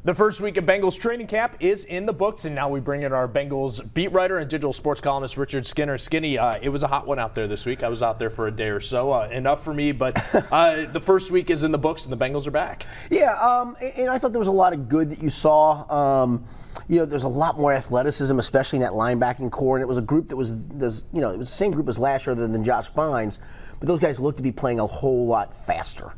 The first week of Bengals training camp is in the books, and now we bring in our Bengals beat writer and digital sports columnist, Richard Skinner. Skinny, it was a hot one out there this week. I was out there for a day or so. Enough for me, but the first week is in the books, and the Bengals are back. Yeah, and I thought there was a lot of good that you saw. There's a lot more athleticism, especially in that linebacking core, and it was a group that was, it was the same group as last year other than Josh Bynes, but those guys looked to be playing a whole lot faster.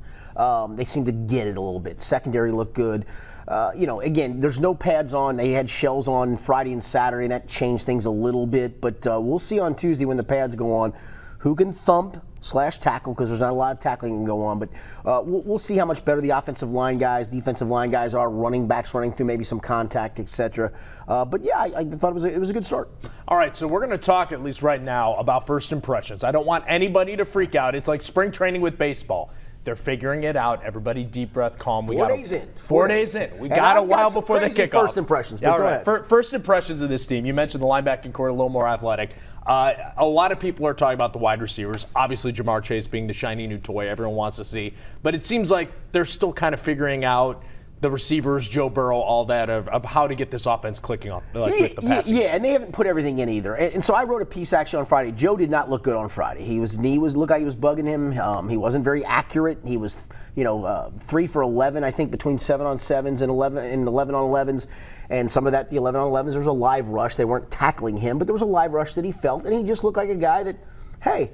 They seemed to get it a little bit. Secondary looked good. Again, there's no pads on. They had shells on Friday and Saturday, and that changed things a little bit. But we'll see on Tuesday when the pads go on who can thump/tackle, because there's not a lot of tackling can go on. But we'll see how much better the offensive line guys, defensive line guys are, running backs running through maybe some contact, etc. But yeah, I thought it was a good start. All right, so we're going to talk, at least right now, about first impressions. I don't want anybody to freak out. It's like spring training with baseball. They're figuring it out. Everybody deep breath, calm. 4 days in. 4 days in. We got a while before the kickoff. First impressions. Yeah, all right. First impressions of this team. You mentioned the linebacking core, a little more athletic. A lot of people are talking about the wide receivers. Obviously, Jamar Chase being the shiny new toy everyone wants to see. But it seems like they're still kind of figuring out the receivers, Joe Burrow, all that of how to get this offense clicking off with the passing. Yeah, and they haven't put everything in either. And so I wrote a piece actually on Friday. Joe did not look good on Friday. His knee looked like he was bugging him. He wasn't very accurate. He was 3 for 11, I think, between 7-on-7s and 11-on-11s. And some of that, the 11-on-11s, there was a live rush. They weren't tackling him, but there was a live rush that he felt, and he just looked like a guy that, hey,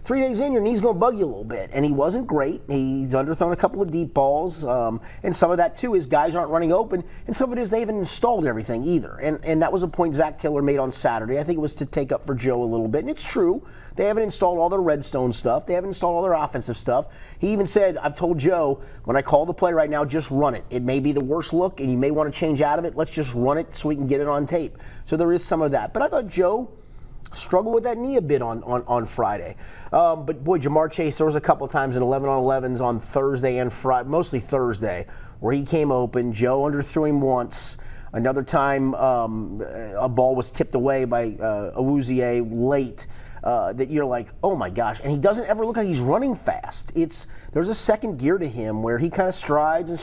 3 days in, your knee's going to bug you a little bit. And he wasn't great. He's underthrown a couple of deep balls. And some of that, too, is guys aren't running open. And some of it is they haven't installed everything either. And that was a point Zach Taylor made on Saturday. I think it was to take up for Joe a little bit. And it's true. They haven't installed all their redstone stuff. They haven't installed all their offensive stuff. He even said, I've told Joe, when I call the play right now, just run it. It may be the worst look, and you may want to change out of it. Let's just run it so we can get it on tape. So there is some of that. But I thought Joe struggled with that knee a bit on Friday. But boy, Jamar Chase, there was a couple times in 11-on-11s on Thursday and Friday, mostly Thursday, where he came open. Joe underthrew him once. Another time, a ball was tipped away by Awuzie late. That you're like, oh my gosh. And he doesn't ever look like he's running fast. There's a second gear to him where he kind of strides and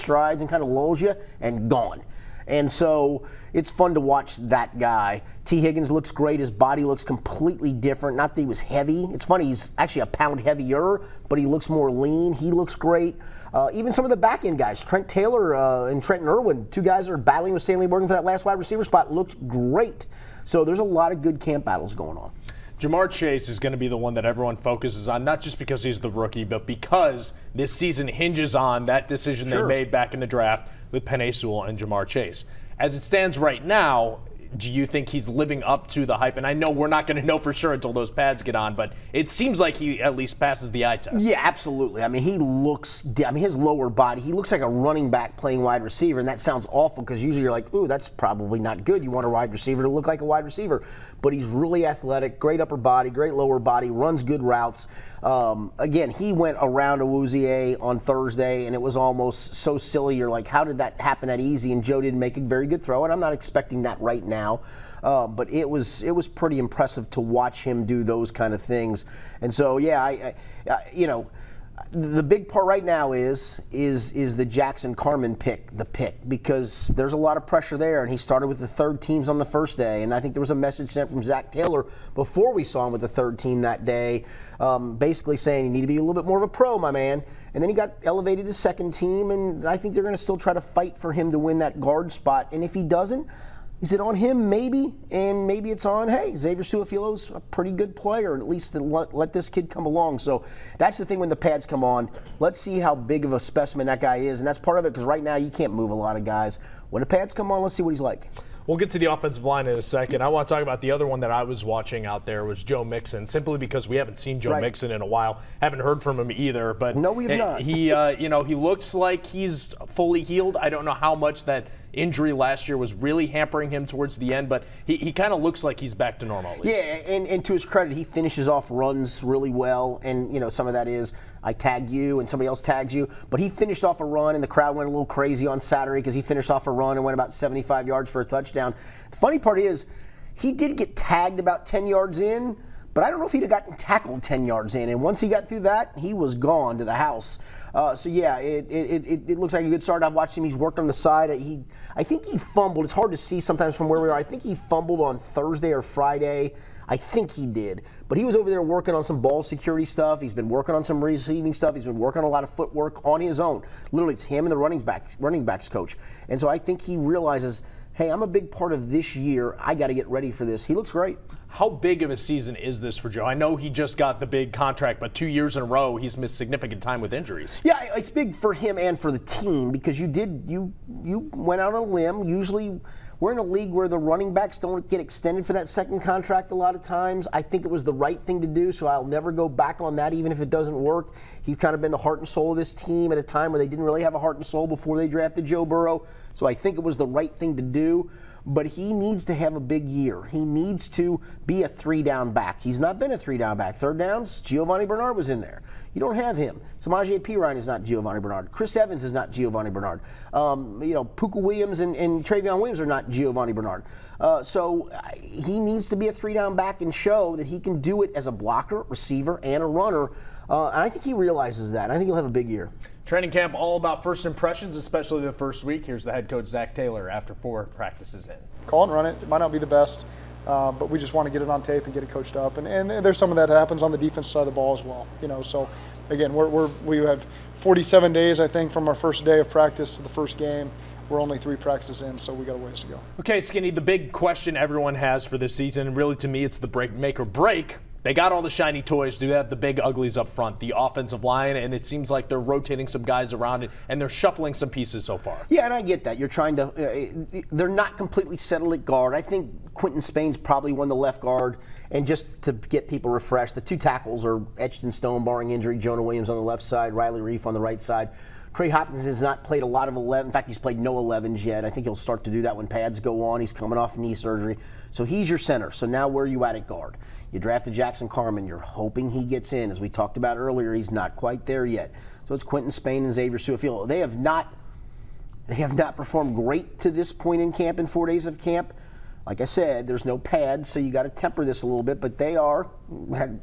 kind of lulls you and gone. And so it's fun to watch that guy. T. Higgins looks great. His body looks completely different. Not that he was heavy. It's funny, he's actually a pound heavier, but he looks more lean. He looks great. Even some of the back-end guys, Trent Taylor and Trenton Irwin, 2 guys that are battling with Stanley Morgan for that last wide receiver spot, looked great. So there's a lot of good camp battles going on. Jamar Chase is going to be the one that everyone focuses on, not just because he's the rookie, but because this season hinges on that decision they made back in the draft with Penei Sewell and Jamar Chase. As it stands right now, do you think he's living up to the hype? And I know we're not going to know for sure until those pads get on, but it seems like he at least passes the eye test. Yeah, absolutely. I mean, his lower body, he looks like a running back playing wide receiver, and that sounds awful because usually you're like, ooh, that's probably not good. You want a wide receiver to look like a wide receiver. But he's really athletic, great upper body, great lower body, runs good routes. Again, he went around Awuzie on Thursday, and it was almost so silly. You're like, how did that happen that easy? And Joe didn't make a very good throw, and I'm not expecting that right now. But it was pretty impressive to watch him do those kind of things. And so, yeah, the big part right now is the Jackson Carman pick, because there's a lot of pressure there, and he started with the third teams on the first day, and I think there was a message sent from Zach Taylor before we saw him with the third team that day, basically saying you need to be a little bit more of a pro, my man. And then he got elevated to second team, and I think they're going to still try to fight for him to win that guard spot, and if he doesn't, is it on him? Maybe. And maybe it's on, hey, Xavier Su'a-Filo's a pretty good player, and at least let this kid come along. So that's the thing when the pads come on. Let's see how big of a specimen that guy is. And that's part of it because right now you can't move a lot of guys. When the pads come on, let's see what he's like. We'll get to the offensive line in a second. I want to talk about the other one that I was watching out there was Joe Mixon, simply because we haven't seen Joe Mixon in a while. Haven't heard from him either. But no, we have not. He looks like he's fully healed. I don't know how much that injury last year was really hampering him towards the end, but he kind of looks like he's back to normal at least. Yeah, and to his credit, he finishes off runs really well, and some of that is I tag you and somebody else tags you, but he finished off a run and the crowd went a little crazy on Saturday because he finished off a run and went about 75 yards for a touchdown. The funny part is he did get tagged about 10 yards in, But I don't know if he'd have gotten tackled 10 yards in. And once he got through that, he was gone to the house. So, yeah, it looks like a good start. I've watched him. He's worked on the side. I think he fumbled. It's hard to see sometimes from where we are. I think he fumbled on Thursday or Friday. I think he did. But he was over there working on some ball security stuff. He's been working on some receiving stuff. He's been working on a lot of footwork on his own. Literally, it's him and the running backs coach. And so I think he realizes, hey, I'm a big part of this year. I got to get ready for this. He looks great. How big of a season is this for Joe? I know he just got the big contract, but 2 years in a row, he's missed significant time with injuries. Yeah, it's big for him and for the team because you went out on a limb. Usually we're in a league where the running backs don't get extended for that second contract a lot of times. I think it was the right thing to do, so I'll never go back on that even if it doesn't work. He's kind of been the heart and soul of this team at a time where they didn't really have a heart and soul before they drafted Joe Burrow. So I think it was the right thing to do. But he needs to have a big year. He needs to be a 3-down back. He's not been a 3-down back. Third downs, Giovanni Bernard was in there. You don't have him. Samaje Perine is not Giovanni Bernard. Chris Evans is not Giovanni Bernard. Puka Williams and Travion Williams are not Giovanni Bernard. So he needs to be a 3-down back and show that he can do it as a blocker, receiver, and a runner. And I think he realizes that. I think he'll have a big year. Training camp all about first impressions, especially the first week. Here's the head coach, Zach Taylor, after 4 practices in. Call and run it. It might not be the best, but we just want to get it on tape and get it coached up. And there's some of that happens on the defense side of the ball as well. So again, we have 47 days, I think, from our first day of practice to the first game. We're only 3 practices in, so we got a ways to go. Okay, Skinny, the big question everyone has for this season, and really to me it's the make or break. They got all the shiny toys. Do they have the big uglies up front, the offensive line? And it seems like they're rotating some guys around it, and they're shuffling some pieces so far. Yeah, and I get that. You're trying to they're not completely settled at guard. I think Quentin Spain's probably won the left guard, and just to get people refreshed, the 2 tackles are etched in stone, barring injury. Jonah Williams on the left side, Riley Reif on the right side. Trey Hopkins has not played a lot of 11. In fact, he's played no 11s yet. I think he'll start to do that when pads go on. He's coming off knee surgery. So he's your center. So now where are you at guard? You drafted Jackson Carman. You're hoping he gets in. As we talked about earlier, he's not quite there yet. So it's Quentin Spain and Xavier Su'a-Filo. They have not performed great to this point in camp, in 4 days of camp. Like I said, there's no pads, so you got to temper this a little bit. But they are,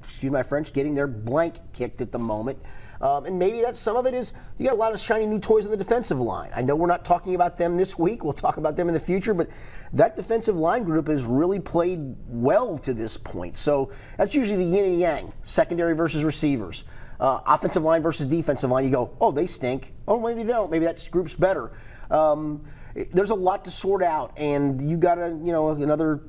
excuse my French, getting their blank kicked at the moment. And maybe that's some of it is you got a lot of shiny new toys on the defensive line. I know we're not talking about them this week. We'll talk about them in the future. But that defensive line group has really played well to this point. So that's usually the yin and yang, secondary versus receivers. Offensive line versus defensive line. You go, oh, they stink. Oh, maybe they don't. Maybe that group's better. There's a lot to sort out, and you got another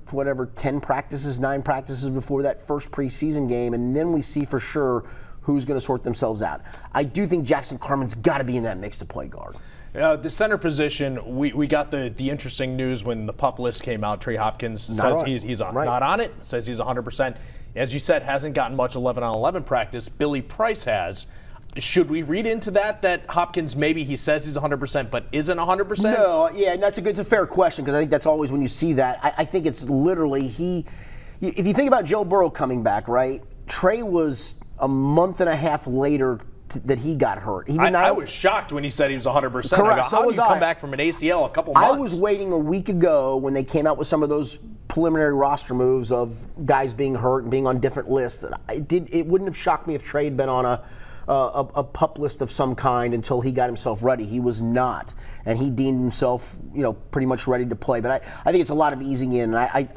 10 practices, 9 practices before that first preseason game, and then we see for sure who's going to sort themselves out. I do think Jackson Carman's got to be in that mix to play guard. The center position, we got the interesting news when the PUP list came out. Trey Hopkins says he's not on it, says he's 100%. As you said, hasn't gotten much 11-on-11 practice. Billy Price has. Should we read into that Hopkins maybe he says he's 100% but isn't 100%? No, yeah, it's a fair question because I think that's always when you see that. I think it's literally if you think about Joe Burrow coming back, right, Trey was a month and a half later that he got hurt. I was shocked when he said he was 100%. Correct. I go, how do you come back from an ACL a couple months? I was waiting a week ago when they came out with some of those preliminary roster moves of guys being hurt and being on different lists. It wouldn't have shocked me if Trey had been on a PUP list of some kind until he got himself ready. He was not, and he deemed himself, pretty much ready to play. But I think it's a lot of easing in. And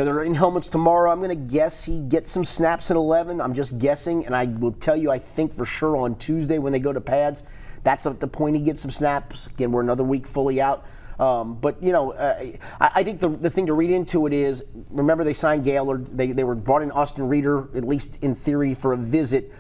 they're in helmets tomorrow. I'm going to guess he gets some snaps at 11. I'm just guessing, and I will tell you, I think for sure on Tuesday when they go to pads, that's at the point he gets some snaps. Again, we're another week fully out. But I think the thing to read into it is, remember they signed Gaylord. They were brought in Austin Reeder, at least in theory, for a visit.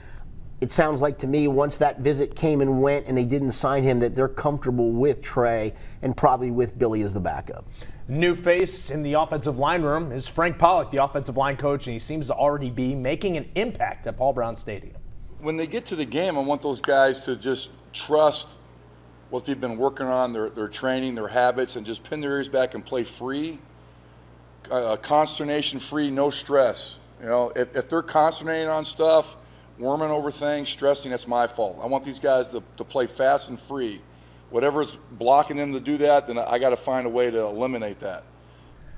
It sounds like to me once that visit came and went and they didn't sign him that they're comfortable with Trey and probably with Billy as the backup. New face in the offensive line room is Frank Pollock, the offensive line coach, and he seems to already be making an impact at Paul Brown Stadium. When they get to the game, I want those guys to just trust what they've been working on, their training, their habits, and just pin their ears back and play free, consternation free, no stress. If they're consternating on stuff, worming over things, stressing, that's my fault. I want these guys to play fast and free. Whatever's blocking them to do that, then I got to find a way to eliminate that.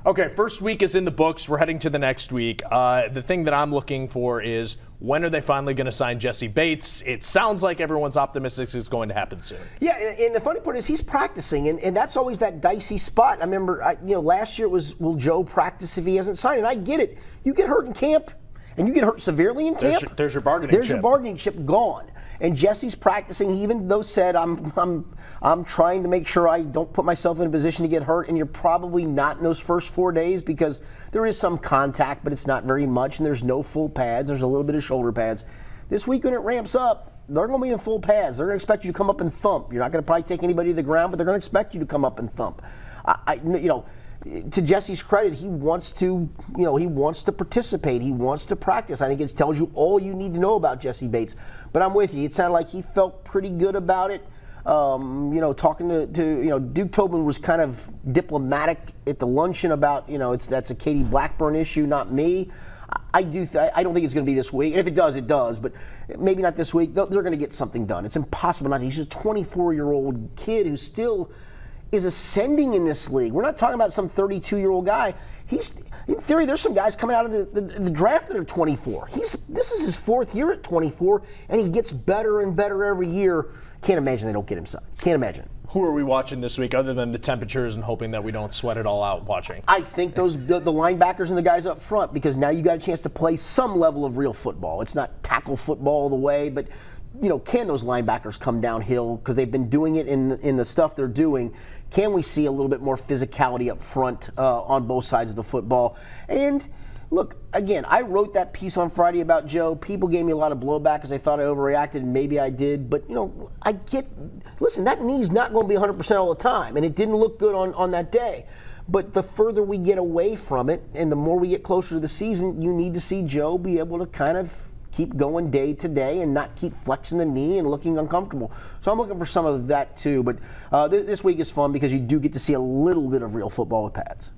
Okay, first week is in the books. We're heading to the next week. The thing that I'm looking for is when are they finally going to sign Jesse Bates? It sounds like everyone's optimistic it's going to happen soon. Yeah, and the funny part is he's practicing, and that's always that dicey spot. I remember, last year it was, will Joe practice if he hasn't signed? And I get it. You get hurt in camp, and you get hurt severely in camp. There's your bargaining chip. There's your bargaining chip gone. And Jesse's practicing. He even though said, I'm trying to make sure I don't put myself in a position to get hurt. And you're probably not in those first 4 days because there is some contact, but it's not very much. And there's no full pads. There's a little bit of shoulder pads. This week when it ramps up, they're going to be in full pads. They're going to expect you to come up and thump. You're not going to probably take anybody to the ground, but they're going to expect you to come up and thump. To Jesse's credit, he wants to participate. He wants to practice. I think it tells you all you need to know about Jesse Bates. But I'm with you. It sounded like he felt pretty good about it. Talking to Duke Tobin was kind of diplomatic at the luncheon about that's a Katie Blackburn issue, not me. I don't think it's going to be this week. And if it does, it does. But maybe not this week. They're going to get something done. It's impossible not to. He's a 24-year-old kid who still is ascending in this league. We're not talking about some 32-year-old guy. In theory, there's some guys coming out of the draft that are 24. This is his fourth year at 24, and he gets better and better every year. Can't imagine they don't get him signed. Can't imagine. Who are we watching this week other than the temperatures and hoping that we don't sweat it all out watching? I think the linebackers and the guys up front, because now you got a chance to play some level of real football. It's not tackle football all the way, but can those linebackers come downhill because they've been doing it in the stuff they're doing? Can we see a little bit more physicality up front on both sides of the football? And look, again, I wrote that piece on Friday about Joe. People gave me a lot of blowback because they thought I overreacted, and maybe I did. But, listen, that knee's not going to be 100% all the time, and it didn't look good on that day. But the further we get away from it and the more we get closer to the season, you need to see Joe be able to kind of keep going day to day and not keep flexing the knee and looking uncomfortable. So I'm looking for some of that too. But this week is fun because you do get to see a little bit of real football with pads.